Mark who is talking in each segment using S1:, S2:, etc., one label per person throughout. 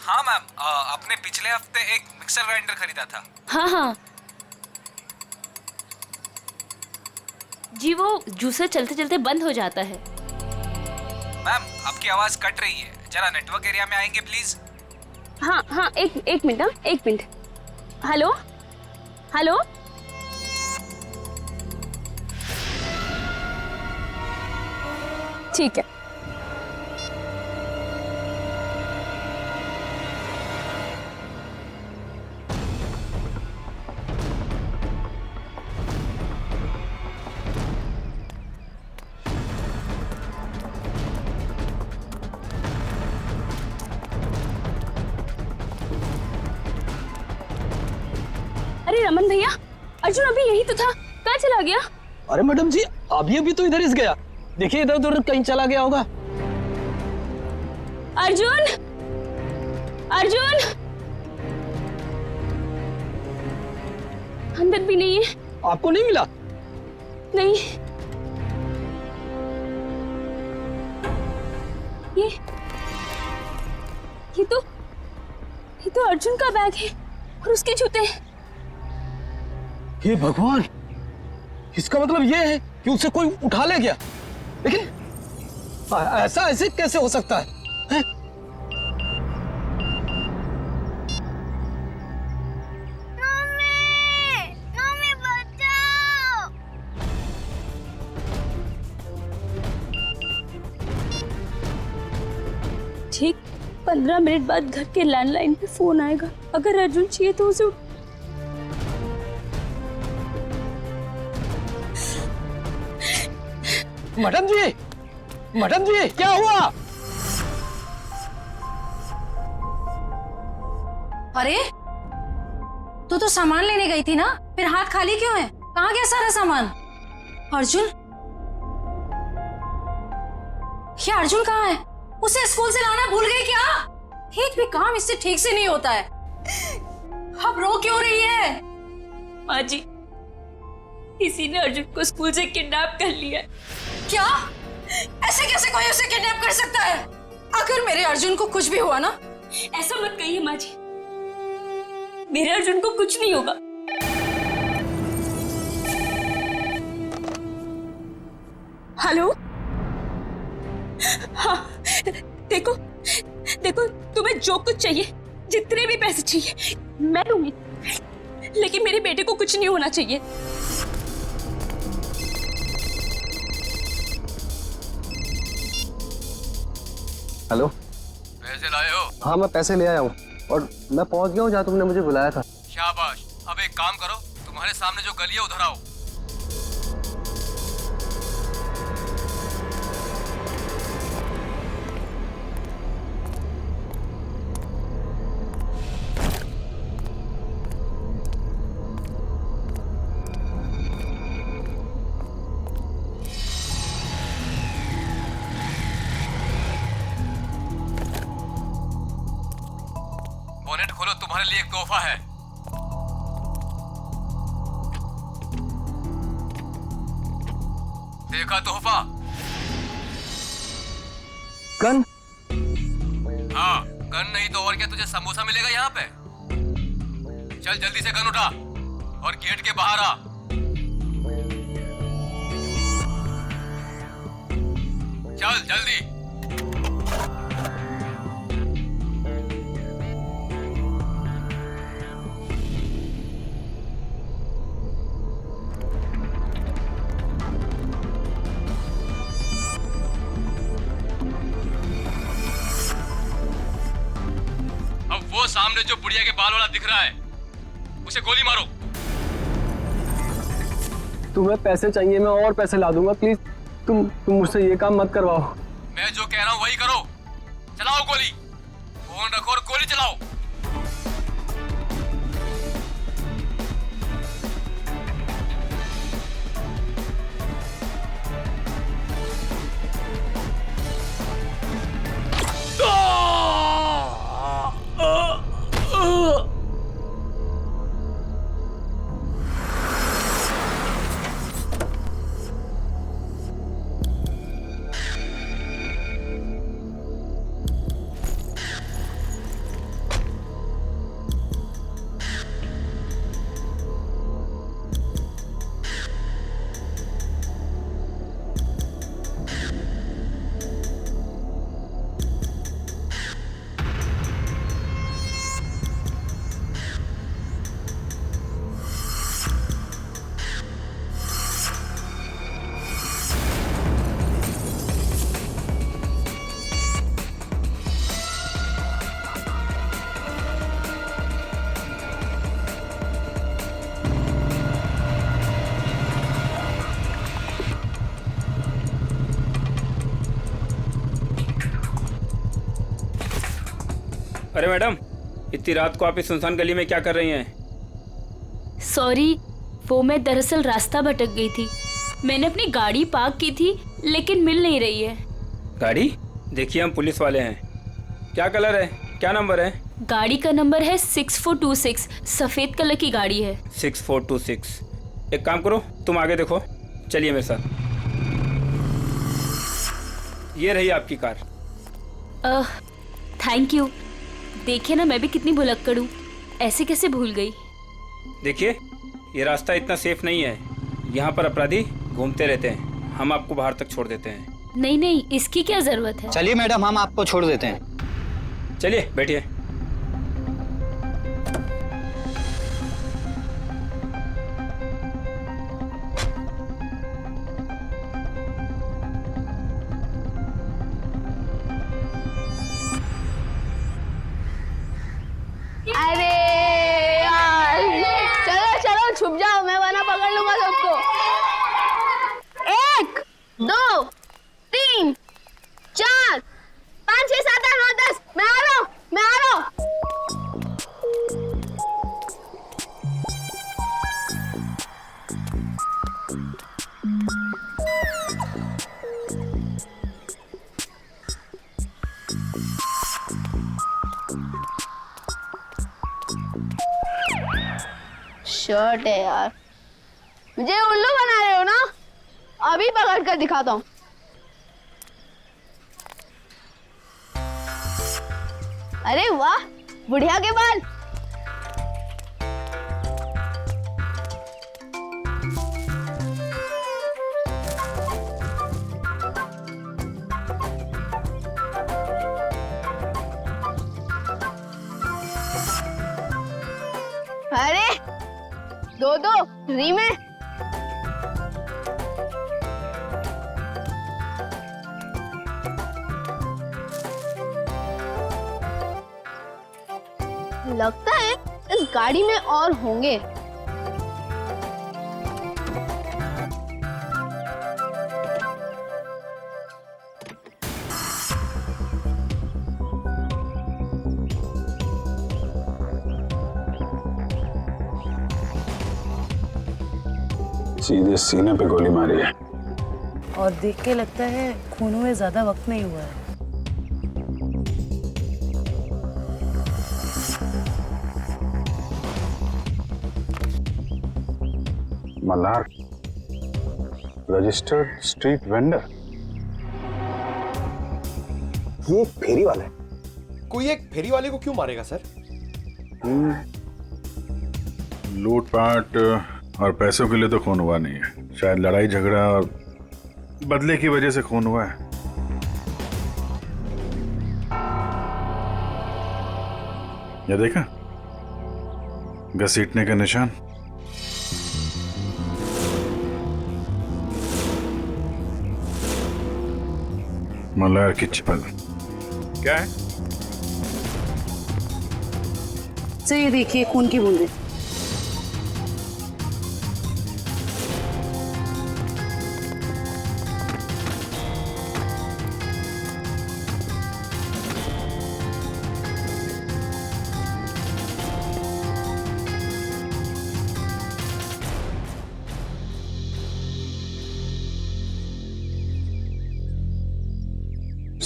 S1: हाँ मैम, आपने पिछले हफ्ते एक मिक्सर ग्राइंडर खरीदा था।
S2: हाँ हाँ जी, वो जूसर चलते चलते बंद हो जाता है।
S1: मैम आपकी आवाज कट रही है, जरा नेटवर्क एरिया में आएंगे प्लीज।
S2: हाँ हाँ, एक मिनट, हाँ एक मिनट। हेलो हेलो, ठीक है। अरे रमन भैया, अर्जुन अभी यही तो था, कहाँ चला गया?
S3: अरे मैडम जी, अभी तो इधर ही गया। देखिए इधर उधर कहीं चला गया होगा।
S2: अर्जुन, अर्जुन अंदर भी नहीं है।
S3: आपको नहीं मिला?
S2: नहीं, ये तो अर्जुन का बैग है और उसके जूते।
S3: हे भगवान, इसका मतलब ये है कि उसे कोई उठा ले गया। लेकिन ऐसा ऐसे कैसे हो सकता है, हैं?
S4: मम्मी बचाओ।
S2: ठीक 15 मिनट बाद घर के लैंडलाइन पे फोन आएगा। अगर अर्जुन चाहिए तो उसे
S3: मैडम जी क्या हुआ?
S5: अरे तू सामान लेने गई थी ना, फिर हाथ खाली क्यों है? कहाँ गया सारा सामान? अर्जुन, ये अर्जुन कहाँ है? उसे स्कूल से लाना भूल गई क्या? एक भी काम इससे ठीक से नहीं होता है। अब रो क्यों रही है?
S2: माँ जी, किसी ने अर्जुन को स्कूल से किडनैप कर लिया।
S5: क्या? ऐसे कैसे कोई उसे किडनैप कर सकता है? अगर मेरे अर्जुन को कुछ भी हुआ ना।
S2: ऐसा मत कहिए माँ जी, मेरे अर्जुन को कुछ नहीं होगा। हेलो, हाँ देखो तुम्हें जो कुछ चाहिए, जितने भी पैसे चाहिए मैं दूंगी, लेकिन मेरे बेटे को कुछ नहीं होना चाहिए।
S3: हेलो,
S1: पैसे लाए हो?
S3: हाँ मैं पैसे ले आया हूँ और मैं पहुँच गया हूँ जहाँ तुमने मुझे बुलाया था।
S1: शाबाश। अब एक काम करो, तुम्हारे सामने जो गली है उधर आओ। बोनेट खोलो, तुम्हारे लिए एक तोहफा है। देखा तोहफा?
S3: गन?
S1: हाँ, गन नहीं तो और क्या, तुझे समोसा मिलेगा यहाँ पे। चल जल्दी से गन उठा और गेट के बाहर आ। चल जल्दी। वो सामने जो बुढ़िया के बाल वाला दिख रहा है, उसे गोली मारो।
S3: तुम्हें पैसे चाहिए, मैं और पैसे ला दूंगा। प्लीज तुम मुझसे ये काम मत करवाओ।
S1: मैं जो कह रहा हूँ वही करो। चलाओ गोली, फोन रखो और गोली चलाओ।
S6: अरे मैडम, इतनी रात को आप इस सुनसान गली में क्या कर रही हैं?
S2: सॉरी, वो मैं दरअसल रास्ता भटक गई थी। मैंने अपनी गाड़ी पार्क की थी लेकिन मिल नहीं रही है।
S6: गाड़ी? देखिए हम पुलिस वाले हैं। क्या कलर है, क्या नंबर है?
S2: गाड़ी का नंबर है 6426, सफेद कलर की गाड़ी है।
S6: 6426। एक काम करो, तुम आगे देखो, चलिए मेरे साथ। ये रही आपकी कार।
S2: Thank you. देखिए ना, मैं भी कितनी भुलक्कड़ हूँ, ऐसे कैसे भूल गई।
S6: देखिए, ये रास्ता इतना सेफ नहीं है, यहाँ पर अपराधी घूमते रहते हैं। हम आपको बाहर तक छोड़ देते हैं।
S2: नहीं नहीं, इसकी क्या जरूरत है।
S7: चलिए मैडम, हम आपको छोड़ देते हैं।
S6: चलिए बैठिए।
S4: अरे यार, चलो चलो छुप जाओ, मैं वरना पकड़ लूंगा सबको। 1 2 3 4 5 6 7 8 9 10। मैं आ रहा हूँ, मैं आ रहा हूँ। शर्ट है यार, मुझे उल्लू बना रहे हो ना? अभी पकड़ कर दिखाता हूँ। अरे वाह, बुढ़िया के बाल। अरे दो फ्री में। लगता है इस गाड़ी में और होंगे।
S8: सीधे सीने पे गोली मारी है।
S9: और देख के लगता है खून हुए ज्यादा वक्त नहीं हुआ है।
S8: Malhar, registered street vendor.
S10: ये एक फेरी वाला है।
S11: कोई एक फेरी वाले को क्यों मारेगा सर?
S8: लूटपाट और पैसों के लिए तो खून हुआ नहीं है, शायद लड़ाई झगड़ा और बदले की वजह से खून हुआ है। ये देखा, घसीटने का निशान। मल्हार की चप्पल। क्या है?
S9: सर ये देखिए, खून की बूंदें।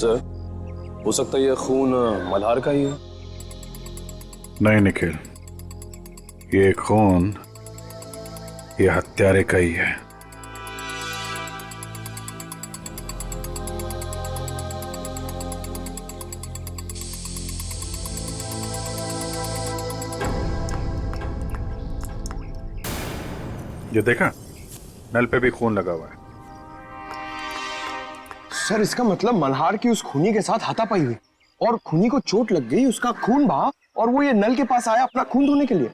S1: सर, हो सकता है यह खून मल्हार का ही है।
S8: नहीं निखिल, ये खून ये हत्यारे का ही है। ये देखा, नल पे भी खून लगा हुआ है।
S10: सर इसका मतलब मल्हार की उस खूनी के साथ हाथापाई हुई और खूनी को चोट लग गई, उसका खून बहा और वो ये नल के पास आया अपना खून धोने के लिए।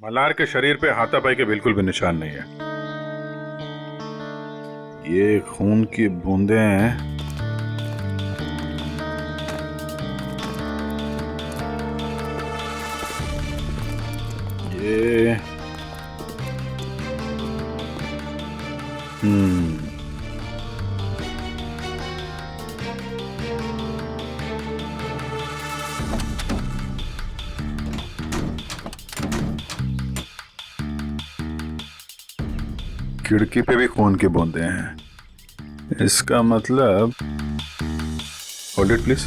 S8: मल्हार के शरीर पे हाथापाई के बिल्कुल भी निशान नहीं है। ये खून की बूंदें हैं। ये खिड़की पे भी खून के बूंदे हैं। इसका मतलब, होल्ड इट प्लीज।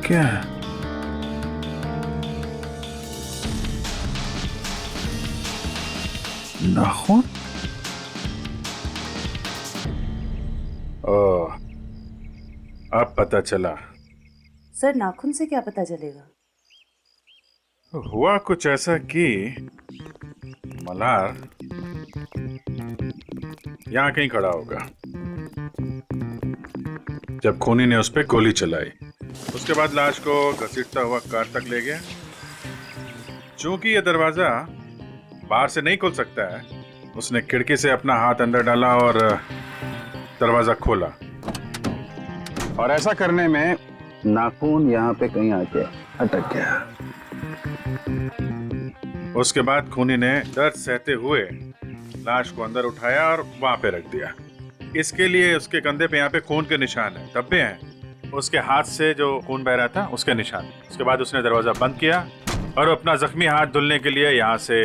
S8: क्या है? नाखून? ओह, अब पता चला।
S9: सर नाखून से क्या पता चलेगा?
S8: हुआ कुछ ऐसा कि मल्हार यहां कहीं खड़ा होगा जब खूनी ने उस पर गोली चलाई। उसके बाद लाश को घसीटता हुआ कार तक ले गया। चूंकि यह दरवाजा बाहर से नहीं खुल सकता है, उसने खिड़की से अपना हाथ अंदर डाला और दरवाजा खोला।
S12: और ऐसा करने में नाखून यहाँ पे कहीं आके अटक गया।
S8: उसके बाद खूनी ने दर्द सहते हुए लाश को अंदर उठाया और वहां पे रख दिया। इसके लिए उसके कंधे पे यहाँ पे खून के निशान है, धब्बे हैं। उसके हाथ से जो खून बह रहा था उसके निशान। उसके बाद उसने दरवाजा बंद किया और अपना जख्मी हाथ धुलने के लिए यहाँ से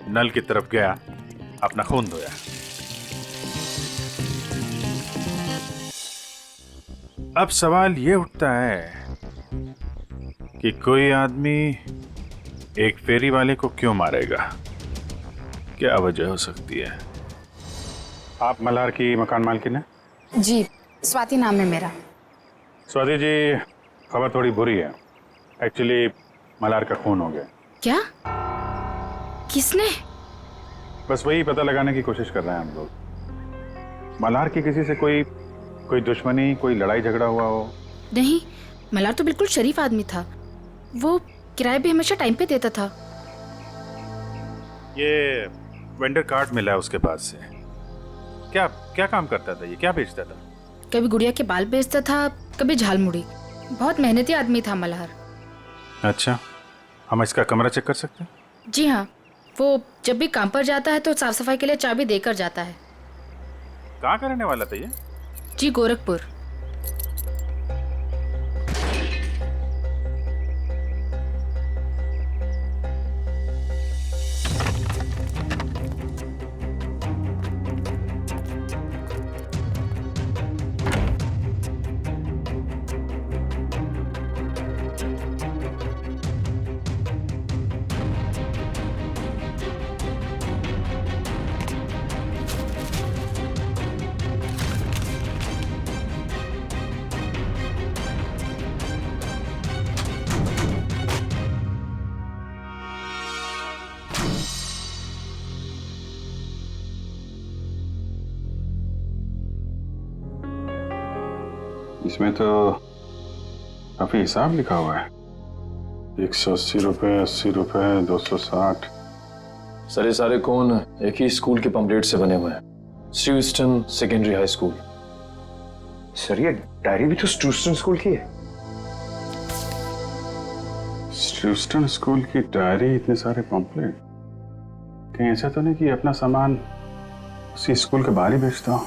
S8: नल की तरफ गया, अपना खून धोया। अब सवाल ये उठता है कि कोई आदमी एक फेरी वाले को क्यों मारेगा? क्या वजह हो सकती है?
S12: आप मल्हार की मकान मालकिन है?
S5: जी, स्वाति नाम है मेरा।
S12: स्वाति जी, खबर थोड़ी बुरी है। एक्चुअली मल्हार का खून हो गया।
S5: क्या? किसने?
S12: बस वही पता लगाने की कोशिश कर रहे हैं हम लोग। मल्हार की किसी से कोई दुश्मनी, कोई लड़ाई झगड़ा हुआ हो?
S5: नहीं, मल्हार तो बिल्कुल शरीफ आदमी था। वो किराए भी हमेशा टाइम पे देता था।
S8: ये वेंडर कार्ड मिला है उसके पास से। क्या क्या काम करता था ये? क्या बेचता था?
S5: कभी गुड़िया के बाल बेचता था, कभी झालमुड़ी। बहुत मेहनती आदमी था मल्हार।
S8: अच्छा, हम इसका कमरा चेक कर सकते हैं?
S5: जी हाँ, वो जब भी काम पर जाता है तो साफ सफाई के लिए चाबी देकर जाता है।
S8: कहाँ का रहने वाला था ये?
S5: जी, गोरखपुर।
S12: इसमें तो काफी हिसाब लिखा हुआ है। 180 रुपए, 80 रुपए, 260।
S10: सर ये सारे कौन एक ही स्कूल के पंपलेट से बने हुए हैं, स्ट्रूस्टन सेकेंडरी हाई स्कूल।
S11: सर ये डायरी भी तो स्ट्रूस्टन स्कूल की है।
S12: स्ट्रूस्टन स्कूल की डायरी, इतने सारे पंपलेट। कहीं ऐसा तो नहीं कि अपना सामान उसी स्कूल के बाहर ही बेचता हूँ?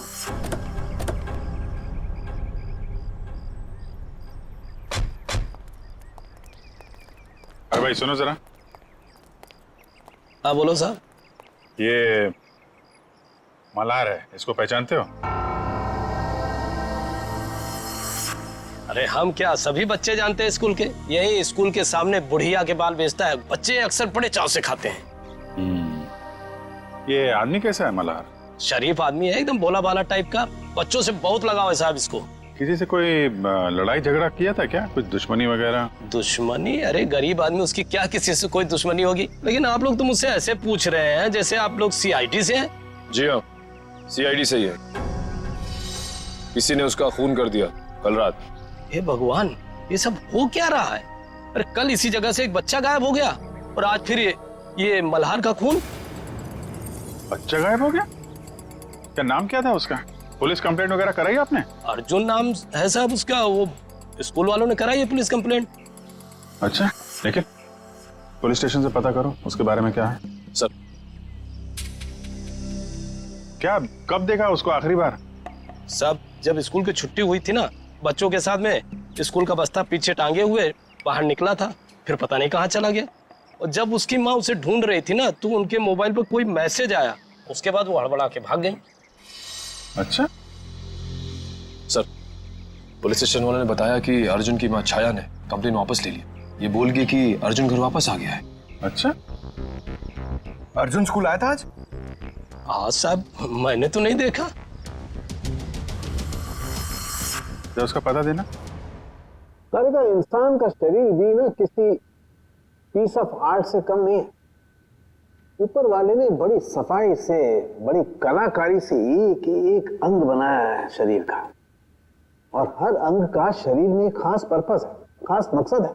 S12: अरे भाई सुनो जरा।
S3: हाँ बोलो साहब।
S12: ये मल्हार है, इसको पहचानते हो?
S3: अरे हम क्या, सभी बच्चे जानते हैं स्कूल के। यही स्कूल के सामने बुढ़िया के बाल बेचता है, बच्चे अक्सर बड़े चाव से खाते हैं।
S12: ये आदमी कैसा है मल्हार?
S3: शरीफ आदमी है, एकदम भोला भाला टाइप का। बच्चों से बहुत लगाव है साहब इसको।
S12: किसी से कोई लड़ाई झगड़ा किया था क्या? कुछ दुश्मनी वगैरह?
S3: दुश्मनी? अरे गरीब आदमी, उसकी क्या किसी से कोई दुश्मनी होगी। लेकिन आप लोग तो मुझसे ऐसे पूछ रहे हैं जैसे आप लोग सीआईडी से हैं।
S10: जी हाँ, सीआईडी से ही है। किसी ने उसका खून कर दिया कल रात।
S3: हे भगवान, ये सब हो क्या रहा है? अरे कल इसी जगह से एक बच्चा गायब हो गया और आज फिर ये मल्हार का खून।
S12: बच्चा गायब हो गया? क्या नाम क्या था उसका? पुलिस कंप्लेंट वगैरह कराई आपने?
S3: अर्जुन नाम है साहब उसका। वो स्कूल वालों ने कराई है पुलिस कंप्लेंट।
S12: अच्छा, लेकिन पुलिस स्टेशन से पता करो उसके बारे में क्या है।
S10: सर
S12: क्या कब देखा उसको आखिरी बार?
S3: सब जब स्कूल की छुट्टी हुई थी ना बच्चों के साथ में, स्कूल का बस्ता पीछे टांगे हुए बाहर निकला था, फिर पता नहीं कहाँ चला गया। और जब उसकी माँ उसे ढूंढ रही थी ना, तो उनके मोबाइल पर कोई मैसेज आया, उसके बाद वो हड़बड़ा के भाग गई।
S8: अच्छा
S10: सर, पुलिस स्टेशन वालों ने बताया कि अर्जुन की माँ छाया ने कंप्लेन वापस ले ली। ये बोल गई कि अर्जुन घर वापस आ गया है।
S8: अच्छा,
S11: अर्जुन स्कूल आया था आज?
S3: हाँ साहब, मैंने तो नहीं देखा।
S8: तो उसका पता देना।
S13: का इंसान का शरीर भी ना किसी पीस ऑफ आर्ट से कम नहीं है। ऊपर वाले ने बड़ी सफाई से, बड़ी कलाकारी से एक एक अंग बनाया है शरीर का, और हर अंग का शरीर में खास पर्पस है, खास मकसद है।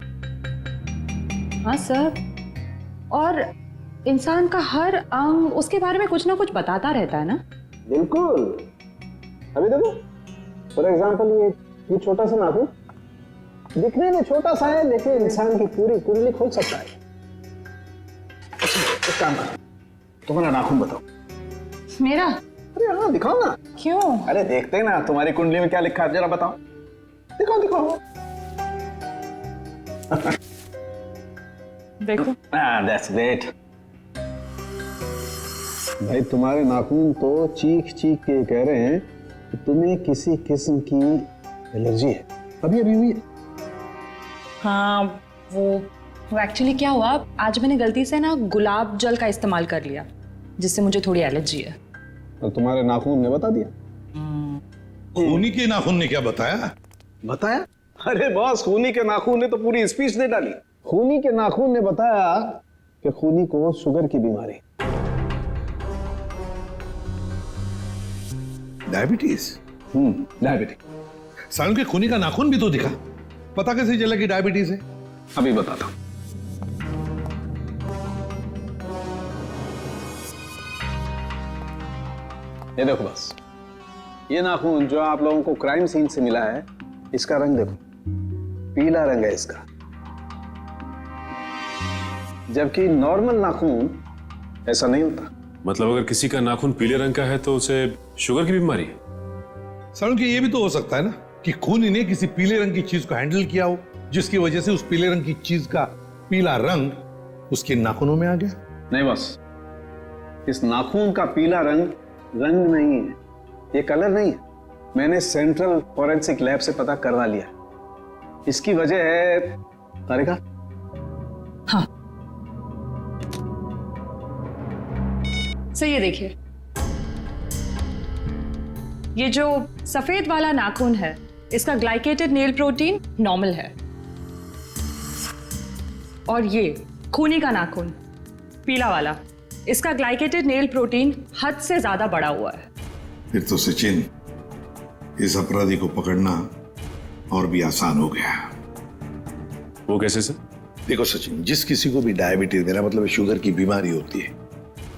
S9: हाँ सर, और इंसान का हर अंग उसके बारे में कुछ ना कुछ बताता रहता है ना।
S13: बिल्कुल। अभी देखो, फॉर एग्जाम्पल ये छोटा सा नाखून दिखने में छोटा सा है, लेकिन इंसान की पूरी कुंडली खोल सकता है। एक काम करो, तुम्हारा नाखून बताओ।
S9: मेरा?
S13: अरे हाँ, दिखाओ ना।
S9: क्यों?
S13: अरे देखते हैं ना तुम्हारी कुंडली में क्या लिखा है, जरा बताओ। दिखाओ दिखाओ।
S9: देखो।
S13: That's great. भाई तुम्हारे नाखून तो चीख चीख के कह रहे हैं कि तुम्हें किसी किस्म की एलर्जी है, अभी अभी हुई है।
S9: हाँ, वो एक्चुअली क्या हुआ, आज मैंने गलती से ना गुलाब जल का इस्तेमाल कर लिया, जिससे मुझे थोड़ी एलर्जी है।
S13: तो तुम्हारे नाखून ने बता दिया?
S14: खूनी के नाखून ने क्या बताया?
S13: बताया? अरे बॉस, खूनी के नाखून ने तो पूरी स्पीच दे डाली। खूनी के नाखून ने बताया कि खूनी को शुगर की बीमारी,
S14: डायबिटीज।
S13: डायबिटीज।
S14: सालन के खूनी का नाखून भी तो दिखा, पता कैसे चला कि डायबिटीज है?
S13: अभी बताता हूं। ये देखो बस, ये नाखून जो आप लोगों को क्राइम सीन से मिला है, इसका रंग देखो, पीला रंग है इसका। जबकि नॉर्मल नाखून ऐसा नहीं होता।
S15: मतलब अगर किसी का नाखून पीले रंग का है तो उसे शुगर की बीमारी है?
S14: सालन के ये भी तो हो सकता है ना कि खूनी ने किसी पीले रंग की चीज को हैंडल किया हो, जिसकी वजह से उस पीले रंग की चीज का पीला रंग उसके नाखूनों में आ गया।
S13: नहीं बस, इस नाखून का पीला रंग नहीं है, ये कलर नहीं है। मैंने सेंट्रल फॉरेंसिक लैब से पता करवा लिया। इसकी वजह है तारिका।
S9: हाँ सर, ये देखिए, ये जो सफेद वाला नाखून है, इसका ग्लाइकेटेड नेल प्रोटीन नॉर्मल है, और ये खूनी का नाखून पीला वाला, इसका ग्लाइकेटेड नेल प्रोटीन हद से ज्यादा बढ़ा हुआ है।
S14: फिर तो सचिन, इस अपराधी को पकड़ना और भी आसान हो गया।
S15: वो कैसे सर?
S14: देखो सचिन, जिस किसी को भी डायबिटीज, मेरा मतलब शुगर की बीमारी होती है,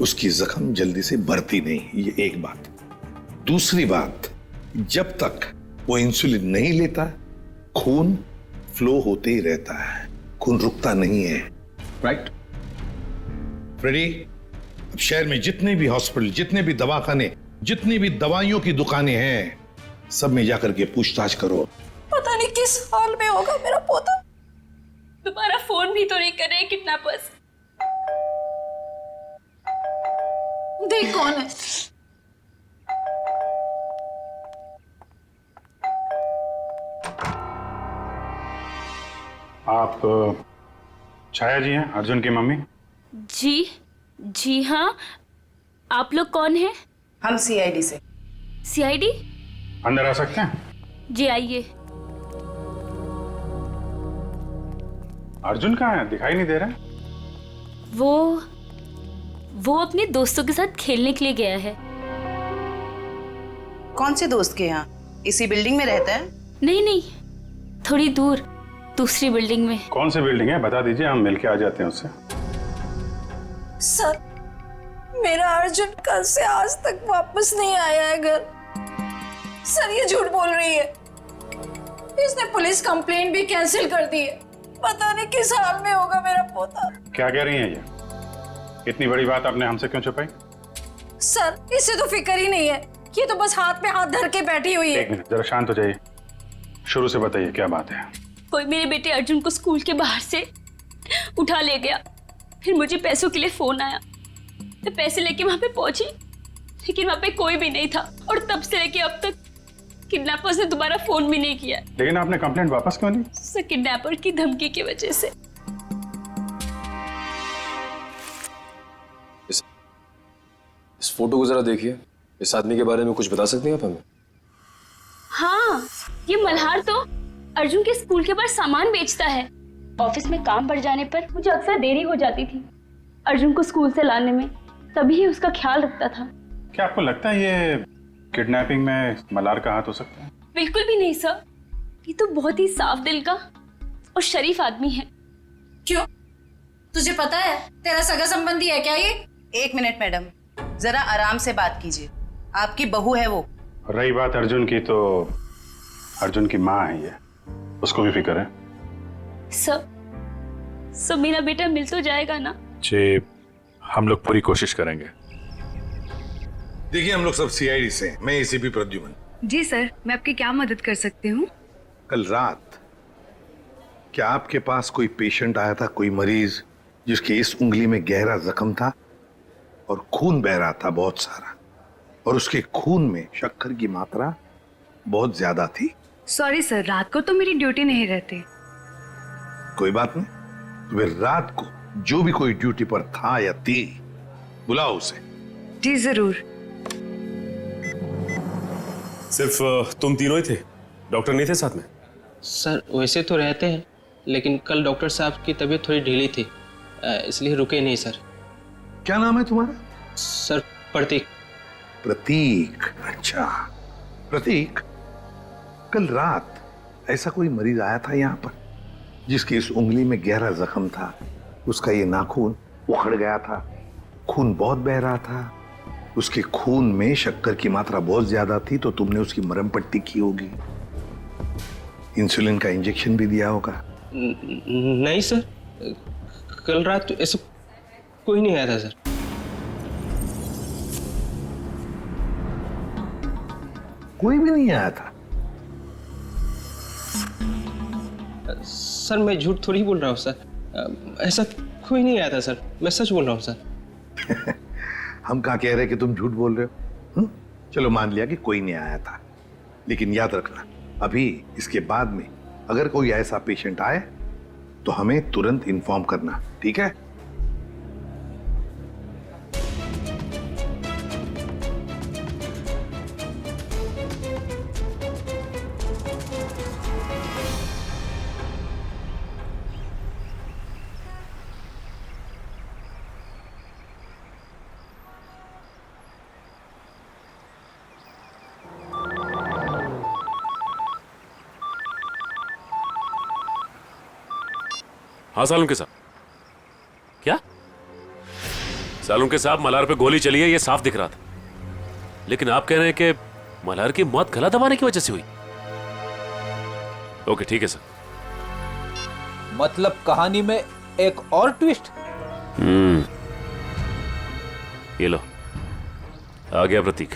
S14: उसकी जख्म जल्दी से भरती नहीं, ये एक बात। दूसरी बात, जब तक वो इंसुलिन नहीं लेता, खून फ्लो होते ही रहता है, खून रुकता नहीं है। राइट फ्रेडी, अब शहर में जितने भी हॉस्पिटल, जितने भी दवाखाने, जितनी भी दवाइयों की दुकानें हैं, सब में जाकर के पूछताछ करो।
S2: पता नहीं किस हाल में होगा मेरा पोता। तुम्हारा फोन भी तो नहीं कर रहे किडनैपर्स।
S5: देख कौन है।
S8: आप छाया जी हैं, अर्जुन की मम्मी?
S4: जी हाँ। आप लोग कौन हैं?
S9: हम सीआईडी से।
S4: सीआईडी?
S8: अंदर आ सकते हैं?
S4: जी आइए।
S8: अर्जुन कहाँ है? दिखाई नहीं दे रहा।
S4: वो अपने दोस्तों के साथ खेलने के लिए गया है।
S9: कौन से दोस्त के यहाँ? इसी बिल्डिंग में रहता है?
S4: नहीं, थोड़ी दूर, दूसरी बिल्डिंग में।
S8: कौन सी बिल्डिंग है बता दीजिए, हम मिलके आ जाते हैं उससे।
S5: सर, मेरा अर्जुन कल से आज तक वापस नहीं आया है घर। सर, ये झूठ बोल रही है। इसने पुलिस कंप्लेंट भी कैंसिल कर दी है। पता नहीं किस हाल में होगा मेरा पोता।
S8: क्या कह रही हैं ये? इतनी बड़ी बात आपने हमसे क्यों छुपाई?
S5: सर, इससे तो फिक्र ही नहीं है। ये तो बस हाथ पे हाथ धर के बैठी हुई है।
S8: एक मिनट, जरा शांत हो जाइए।
S12: शुरू से बताइए क्या बात है।
S2: कोई मेरे बेटे अर्जुन को स्कूल के बाहर से उठा ले गया। फिर मुझे पैसों के लिए फोन आया। मैं पैसे लेके वहां पे पहुंची, लेकिन वहां पे कोई भी नहीं था। और तब से लेके अब तक किडनैपर्स ने दोबारा फोन भी नहीं किया।
S12: लेकिन आपने कंप्लेंट वापस क्यों ली?
S2: सर, किडनैपर की धमकी की वजह से।
S10: इस फोटो को जरा देखिए। इस आदमी के बारे में कुछ बता सकते हैं आप हमें?
S2: हाँ, ये मल्हार तो अर्जुन के स्कूल के बाहर सामान बेचता है। ऑफिस में काम बढ़ जाने पर मुझे अक्सर देरी हो जाती थी अर्जुन को स्कूल से लाने में, तभी ही उसका ख्याल रखता था।
S12: क्या आपको लगता है ये किडनैपिंग में मल्हार का हाथ हो सकता है?
S2: बिल्कुल भी नहीं सर, ये तो बहुत ही साफ दिल का और शरीफ आदमी है।
S5: क्यों? तुझे पता है तेरा सगा संबंधी है क्या ये?
S16: एक मिनट मैडम, जरा आराम से बात कीजिए। आपकी बहू है वो।
S12: रही बात अर्जुन की, तो अर्जुन की माँ है ये, उसको भी फिक्र है।
S2: सब मेरा बेटा मिल तो जाएगा ना?
S8: जी, हम लोग पूरी कोशिश करेंगे।
S14: देखिए, हम लोग सब सीआईडी से हैं। मैं एसीपी प्रद्युमन।
S9: जी सर, मैं आपकी क्या मदद कर सकती हूँ?
S14: कल रात क्या आपके पास कोई पेशेंट आया था, कोई मरीज जिसके इस उंगली में गहरा जख्म था और खून बह रहा था बहुत सारा, और उसके खून में शक्कर की मात्रा बहुत ज्यादा थी?
S9: सॉरी सर, रात को तो मेरी ड्यूटी नहीं रहती।
S14: कोई बात नहीं, तो फिर रात को जो भी कोई ड्यूटी पर था या थी, बुलाओ उसे।
S9: जी जरूर।
S15: सिर्फ तुम तीनों ही थे? डॉक्टर नहीं थे साथ में?
S3: सर वैसे तो रहते हैं, लेकिन कल डॉक्टर साहब की तबीयत थोड़ी ढीली थी, इसलिए रुके नहीं सर।
S14: क्या नाम है तुम्हारा?
S3: सर प्रतीक।
S14: प्रतीक, अच्छा। प्रतीक, कल रात ऐसा कोई मरीज आया था यहाँ पर जिसकी इस उंगली में गहरा जख्म था, उसका ये नाखून उखड़ गया था, खून बहुत बह रहा था, उसके खून में शक्कर की मात्रा बहुत ज्यादा थी, तो तुमने उसकी मरहम पट्टी की होगी, इंसुलिन का इंजेक्शन भी दिया होगा।
S3: नहीं सर, कल रात ऐसा कोई नहीं आया था सर।
S14: कोई भी नहीं आया था?
S3: सर मैं झूठ थोड़ी बोल रहा हूँ सर, ऐसा कोई नहीं आया था सर, मैं सच बोल रहा हूँ सर।
S14: हम कहाँ कह रहे हैं कि तुम झूठ बोल रहे हो? चलो मान लिया कि कोई नहीं आया था, लेकिन याद रखना, अभी इसके बाद में अगर कोई ऐसा पेशेंट आए तो हमें तुरंत इन्फॉर्म करना, ठीक है?
S15: हाँ सालुंके साहब। क्या? सालुंके साहब, मल्हार पे गोली चली है, ये साफ दिख रहा था, लेकिन आप कह रहे हैं कि मल्हार की मौत गला दबाने की वजह से हुई। ओके ठीक है सर।
S7: मतलब कहानी में एक और ट्विस्ट?
S15: ये लो, आ गया प्रतीक।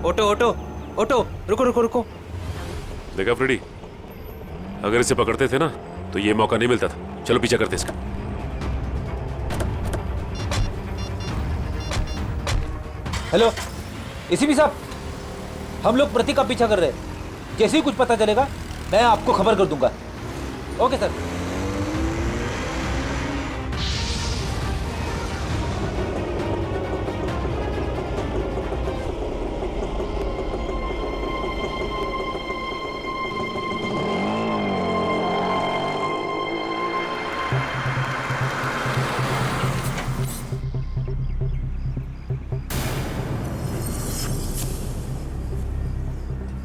S7: ऑटो ऑटो ऑटो, रुको रुको रुको।
S15: देखा फ्रेडी, अगर इसे पकड़ते थे ना तो ये मौका नहीं मिलता था। चलो पीछा करते इसका।
S7: हेलो एसीपी साहब, हम लोग प्रतीक का पीछा कर रहे हैं। जैसे ही कुछ पता चलेगा मैं आपको खबर कर दूंगा। Okay sir.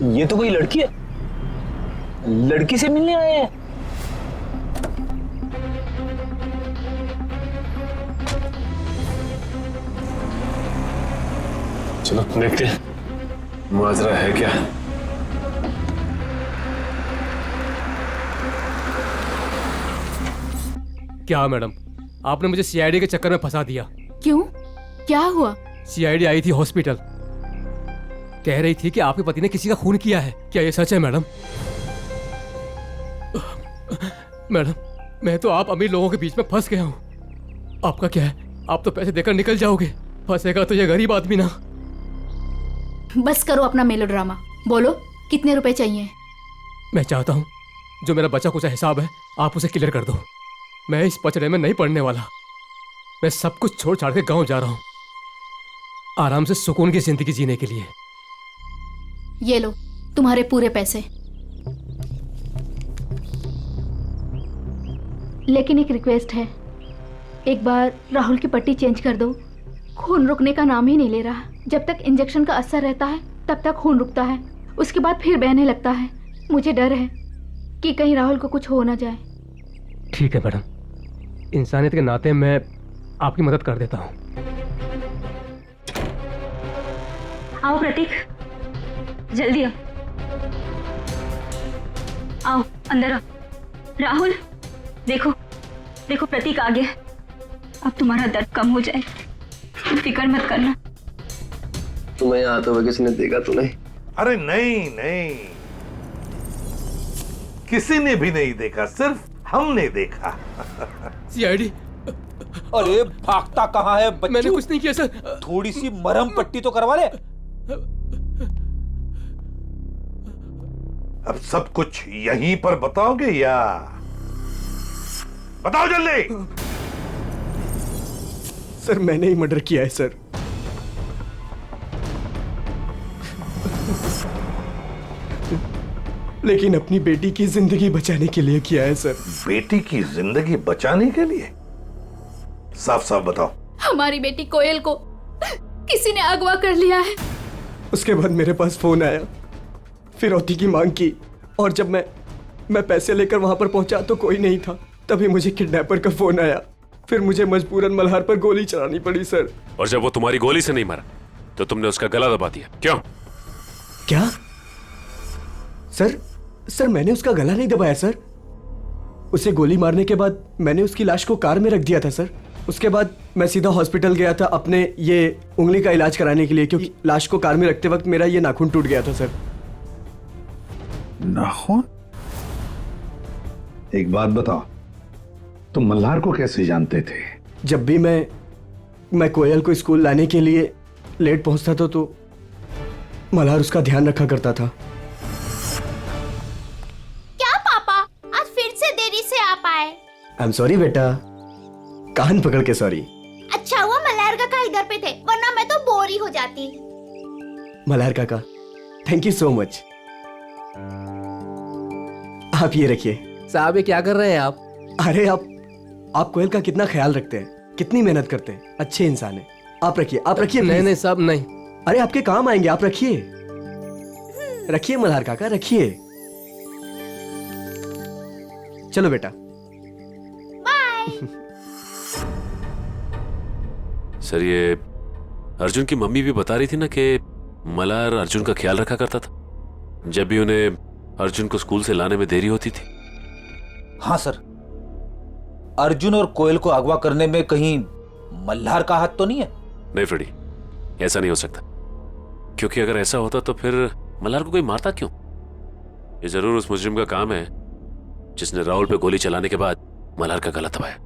S3: ये तो कोई लड़की है, लड़की से मिलने आए हैं।
S10: चलो देखते हैं माजरा है क्या।
S1: क्या मैडम, आपने मुझे सीआईडी के चक्कर में फंसा दिया।
S2: क्यों?
S17: क्या हुआ?
S18: सीआईडी आई थी हॉस्पिटल, कह रही थी कि आपके पति ने किसी का खून किया है। क्या ये सच है मैडम? मैडम, मैं तो आप अमीर लोगों के बीच में फंस गया हूँ। आपका क्या है, आप तो पैसे देकर निकल जाओगे, फंसेगा तो ये गरीब आदमी ना।
S17: बस करो अपना मेलोड्रामा, बोलो कितने रुपए चाहिए?
S18: मैं चाहता हूँ जो मेरा बचा कुचा हिसाब है आप उसे क्लियर कर दो। मैं इस पचड़े में नहीं पड़ने वाला। मैं सब कुछ छोड़ छाड़ के गांव जा रहा हूँ, आराम से सुकून की जिंदगी जीने के लिए।
S17: ये लो तुम्हारे पूरे पैसे। लेकिन एक रिक्वेस्ट है, एक बार राहुल की पट्टी चेंज कर दो। खून रुकने का नाम ही नहीं ले रहा। जब तक इंजेक्शन का असर रहता है तब तक खून रुकता है, उसके बाद फिर बहने लगता है। मुझे डर है कि कहीं राहुल को कुछ हो ना जाए।
S18: ठीक है मैडम, इंसानियत के नाते मैं आपकी मदद कर देता हूँ।
S2: आओ प्रतीक, जल्दी आओ, आओ अंदर आओ। राहुल देखो, देखो प्रतीक आ गया। अब तुम्हारा दर्द कम हो जाए, फिक्र मत करना।
S3: तुम्हें यहाँ आते हुए किसी ने देखा तो नहीं?
S14: अरे नहीं नहीं, किसी ने भी नहीं देखा, सिर्फ हमने देखा।
S18: सीआईडी।
S7: अरे भागता कहाँ है बच्चू?
S18: मैंने कुछ नहीं किया सर।
S7: थोड़ी सी मरहम पट्टी तो करवा ले।
S14: अब सब कुछ यहीं पर बताओगे या? बताओ जल्दी।
S19: सर मैंने ही मर्डर किया है सर। लेकिन अपनी बेटी की जिंदगी बचाने के लिए किया है सर।
S14: बेटी की जिंदगी बचाने के लिए? साफ साफ बताओ।
S17: हमारी बेटी कोयल को किसी ने अगवा कर लिया है।
S19: उसके बाद मेरे पास फोन आया, फिरौती की मांग की, और जब मैं पैसे लेकर वहां पर पहुंचा तो कोई नहीं था। तभी मुझे किडनैपर का फोन आया, फिर मुझे मजबूरन मल्हार पर गोली चलानी पड़ी सर।
S15: और जब वो तुम्हारी गोली से नहीं मरा तो तुमने उसका गला दबा दिया, क्यों?
S19: क्या सर मैंने उसका गला नहीं दबाया सर। उसे गोली मारने के बाद मैंने उसकी लाश को कार में रख दिया था सर। उसके बाद मैं सीधा हॉस्पिटल गया था अपने ये उंगली का इलाज कराने के लिए, क्योंकि लाश को कार में रखते वक्त मेरा ये नाखून टूट गया था सर।
S14: नाखून? एक बात बताओ, तुम मल्हार को कैसे जानते थे?
S19: जब भी मैं कोयल को स्कूल लाने के लिए लेट पहुंचता था तो मल्हार उसका ध्यान रखा करता था।
S4: क्या पापा, आज फिर से देरी से आ पाए?
S19: आई एम सॉरी बेटा, कान पकड़ के सॉरी।
S4: अच्छा हुआ मल्हार काका इधर पे थे, वरना मैं तो बोर ही हो जाती।
S19: मल्हार काका, थैंक यू सो मच। आप ये रखिए।
S3: साहब ये क्या कर रहे हैं आप?
S19: अरे आप कोयल का कितना ख्याल रखते हैं, कितनी मेहनत करते हैं, अच्छे इंसान हैं। आप रखिए, आप रखिए।
S3: नहीं साहब नहीं।
S19: अरे आपके काम आएंगे, आप रखिए। रखिए मल्हार काका, रखिए। चलो बेटा।
S15: सर ये अर्जुन की मम्मी भी बता रही थी ना कि मल्हार अर्जुन का ख्याल रखा करता था जब भी उन्हें अर्जुन को स्कूल से लाने में देरी होती थी।
S7: हाँ सर, अर्जुन और कोयल को अगवा करने में कहीं मल्हार का हाथ तो नहीं है?
S15: नहीं फ्रेडी, ऐसा नहीं हो सकता, क्योंकि अगर ऐसा होता तो फिर मल्हार को कोई मारता क्यों? ये जरूर उस मुजरिम का काम है जिसने राहुल पे गोली चलाने के बाद मल्हार का गला दबाया।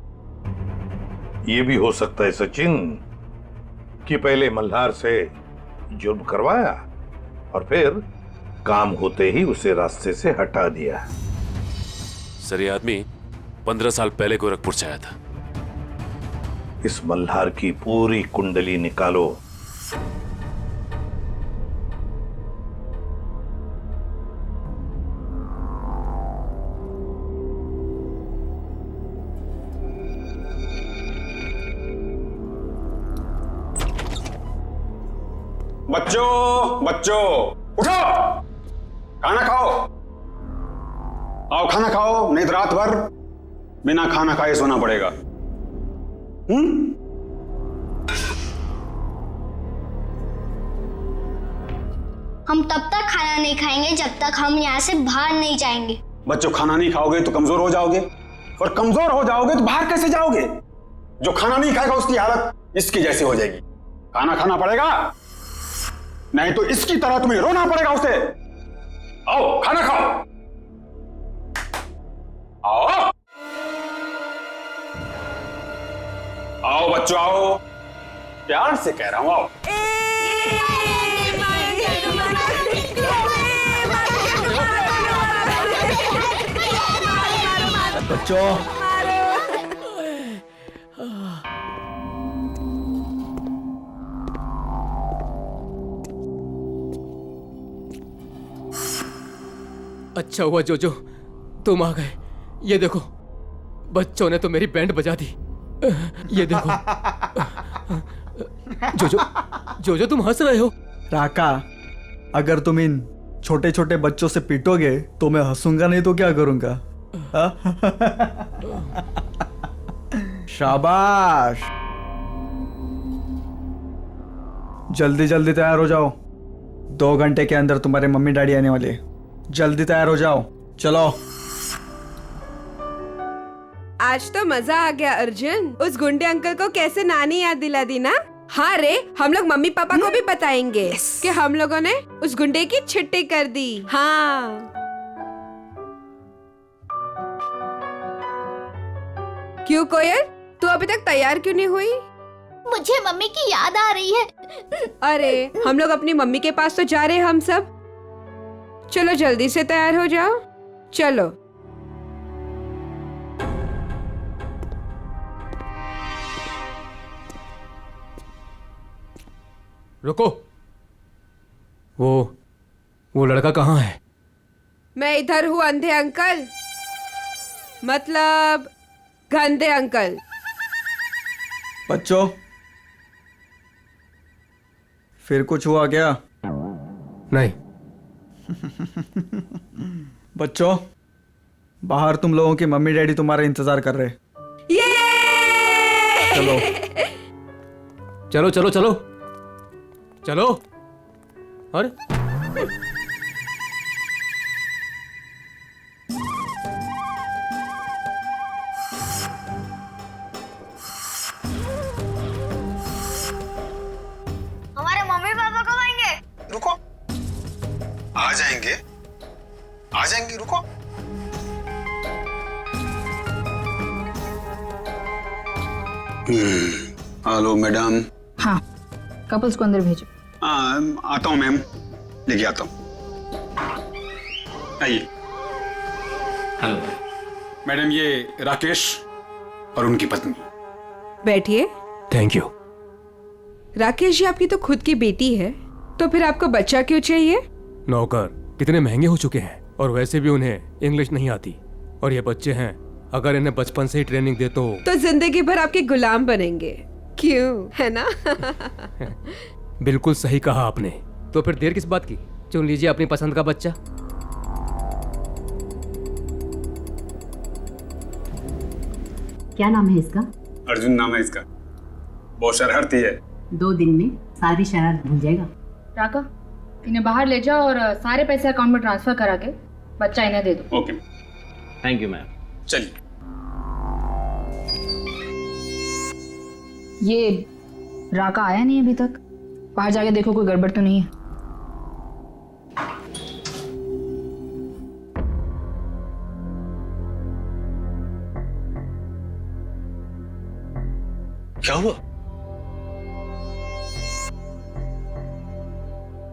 S14: ये भी हो सकता है सचिन कि पहले मल्हार से जुर्म करवाया और फिर काम होते ही उसे रास्ते से हटा दिया।
S15: सर ये आदमी 15 साल पहले गोरखपुर से आया था।
S14: इस मल्हार की पूरी कुंडली निकालो।
S12: बच्चों उठो, खाना खाओ। आओ खाना खाओ, नहीं तो रात भर बिना खाना खाए सोना पड़ेगा।
S4: हम तब तक खाना नहीं खाएंगे जब तक हम यहाँ से बाहर नहीं जाएंगे।
S12: बच्चों खाना नहीं खाओगे तो कमजोर हो जाओगे, और कमजोर हो जाओगे तो बाहर कैसे जाओगे? जो खाना नहीं खाएगा उसकी हालत इसकी जैसी हो जाएगी। खाना खाना पड़ेगा, नहीं तो इसकी तरह तुम्हें रोना पड़ेगा उसे। आओ खाना खाओ, आओ आओ बच्चों आओ, प्यार से कह रहा हूं आओ।
S19: बच्चों
S18: अच्छा हुआ जोजो तुम आ गए। ये देखो बच्चों ने तो मेरी बैंड बजा दी। ये देखो जोजो जोजो तुम हंस रहे हो।
S19: राका, अगर तुम इन छोटे छोटे बच्चों से पीटोगे तो मैं हंसूंगा नहीं तो क्या करूंगा? शाबाश, जल्दी जल्दी तैयार हो जाओ, 2 घंटे के अंदर तुम्हारे मम्मी डैडी आने वाले। जल्दी तैयार हो जाओ, चलो।
S20: आज तो मजा आ गया अर्जुन। उस गुंडे अंकल को कैसे नानी याद दिला दी ना। हाँ रे, हम लोग मम्मी पापा को भी बताएंगे कि हम लोगों ने उस गुंडे की छिट्टी कर दी। हाँ क्यों कोयल, तू अभी तक तैयार क्यों नहीं हुई?
S4: मुझे मम्मी की याद आ रही है।
S20: अरे हम लोग अपनी मम्मी के पास तो जा रहे हैं हम सब। चलो जल्दी से तैयार हो जाओ, चलो।
S18: रुको, वो लड़का कहाँ है?
S20: मैं इधर हूँ अंधे अंकल, मतलब गंदे अंकल।
S19: बच्चों फिर कुछ हुआ क्या?
S18: नहीं।
S19: बच्चों बाहर तुम लोगों की मम्मी डैडी तुम्हारा इंतजार कर रहे। चलो
S18: चलो चलो चलो चलो। अरे
S4: हमारे मम्मी पापा कब आएंगे?
S12: रुको, आ जाएंगे आ जाएंगे, रुको। Hello madam.
S9: हाँ, कपल्स को अंदर भेजो।
S12: आता हूँ मैम, लेके आता हूँ। आइए। हेलो मैडम, ये राकेश और उनकी पत्नी।
S20: बैठिए।
S18: Thank you.
S20: राकेश जी, आपकी तो खुद की बेटी है, तो फिर आपको बच्चा क्यों चाहिए?
S18: नौकर कितने महंगे हो चुके हैं और वैसे भी उन्हें इंग्लिश नहीं आती। और ये बच्चे हैं, अगर इन्हें बचपन से ही ट्रेनिंग दे तो
S20: जिंदगी भर आपके गुलाम बनेंगे, क्यों, है ना?
S18: बिल्कुल सही कहा आपने। तो फिर देर किस बात की, चुन लीजिए अपनी पसंद का बच्चा।
S21: क्या नाम है इसका?
S12: अर्जुन नाम है इसका। बहुत शरारती है।
S21: 2 दिन में सारी शरारत भूल जाएगा।
S9: राका, इन्हें बाहर ले जाओ और सारे पैसे अकाउंट में ट्रांसफर करा के बच्चा इन्हें दे दो।
S12: Okay,
S6: thank you ma'am.
S12: चलिए।
S9: ये राका आया नहीं अभी तक, बाहर जाके देखो कोई गड़बड़ तो नहीं है।
S10: क्या हुआ?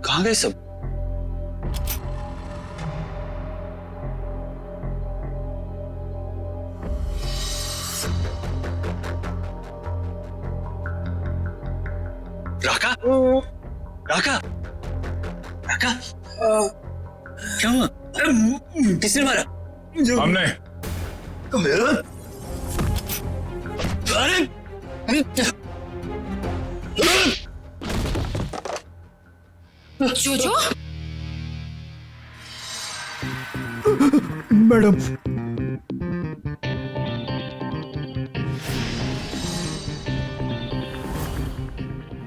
S10: कहाँ गए सब? राका? राका? राका? क्या हुआ? किसने मारा?
S8: हमने।
S10: अरे
S2: जोजो?
S19: मैडम,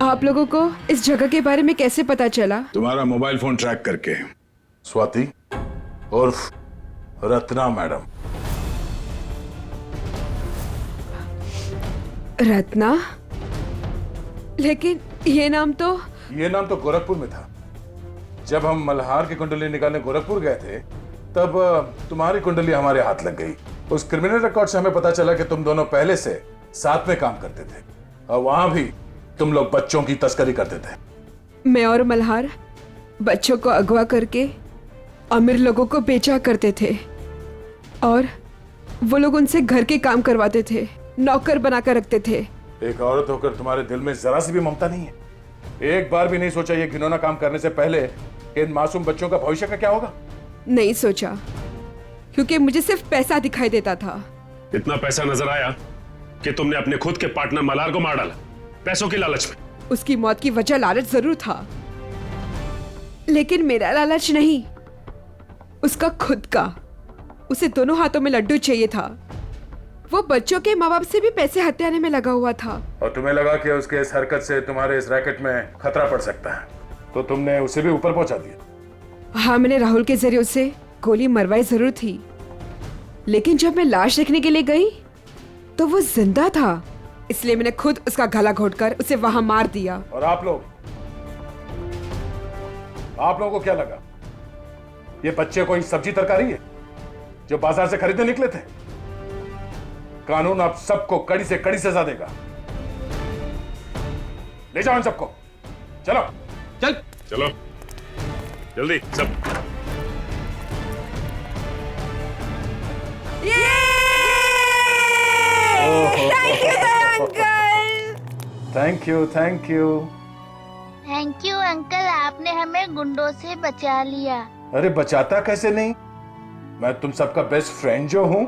S20: आप लोगों को इस जगह के बारे में कैसे पता चला?
S14: तुम्हारा मोबाइल फोन ट्रैक करके। स्वाति उर्फ रत्ना मैडम।
S20: रत्ना? लेकिन ये नाम तो
S8: गोरखपुर में था। जब हम मल्हार की कुंडली निकालने गोरखपुर गए थे तब तुम्हारी कुंडली हमारे हाथ लग गई। उस क्रिमिनल रिकॉर्ड से हमें पता चला कि तुम दोनों पहले से साथ में काम करते थे और वहां भी तुम लोग बच्चों की तस्करी करते थे।
S20: मैं और मल्हार बच्चों को अगवा करके अमीर लोगों को बेचा करते थे और वो लोग उनसे घर के काम करवाते थे, नौकर बनाकर रखते थे।
S8: एक औरत होकर तुम्हारे दिल में जरा सी भी ममता नहीं है? एक बार भी नहीं सोचा ये घिनौना काम करने से पहले कि इन मासूम बच्चों का भविष्य का क्या होगा?
S20: नहीं सोचा, क्योंकि मुझे सिर्फ पैसा दिखाई देता था।
S15: इतना पैसा नजर आया कि तुमने अपने खुद के पार्टनर मल्हार को मार डाला, पैसों की लालच में।
S20: उसकी मौत की वजह लालच जरूर था, लेकिन मेरा लालच नहीं, उसका खुद का। उसे दोनों हाथों में लड्डू चाहिए था। वो बच्चों के माँ बाप से भी पैसे हथियाने में लगा हुआ था।
S8: और तुम्हें लगा कि उसके इस हरकत से तुम्हारे इस रैकेट में खतरा पड़ सकता है, तो तुमने उसे भी ऊपर पहुंचा दिया।
S20: हाँ, मैंने राहुल के जरिए उसे गोली मरवाई जरूर थी, लेकिन जब मैं लाश देखने के लिए गई तो वो जिंदा था, इसलिए मैंने खुद उसका गला घोटकर उसे वहां मार दिया।
S8: और आप लोगों को क्या लगा ये बच्चे कोई सब्जी तरकारी है जो बाजार से खरीदने निकले थे? कानून आप सबको कड़ी से कड़ी सजा देगा। ले जाओ इन सबको, चलो
S15: चलो जल्दी सब।
S8: Thank you
S11: thank you uncle, आपने हमें गुंडों से बचा लिया।
S8: अरे बचाता कैसे नहीं, मैं तुम सबका बेस्ट फ्रेंड जो हूँ।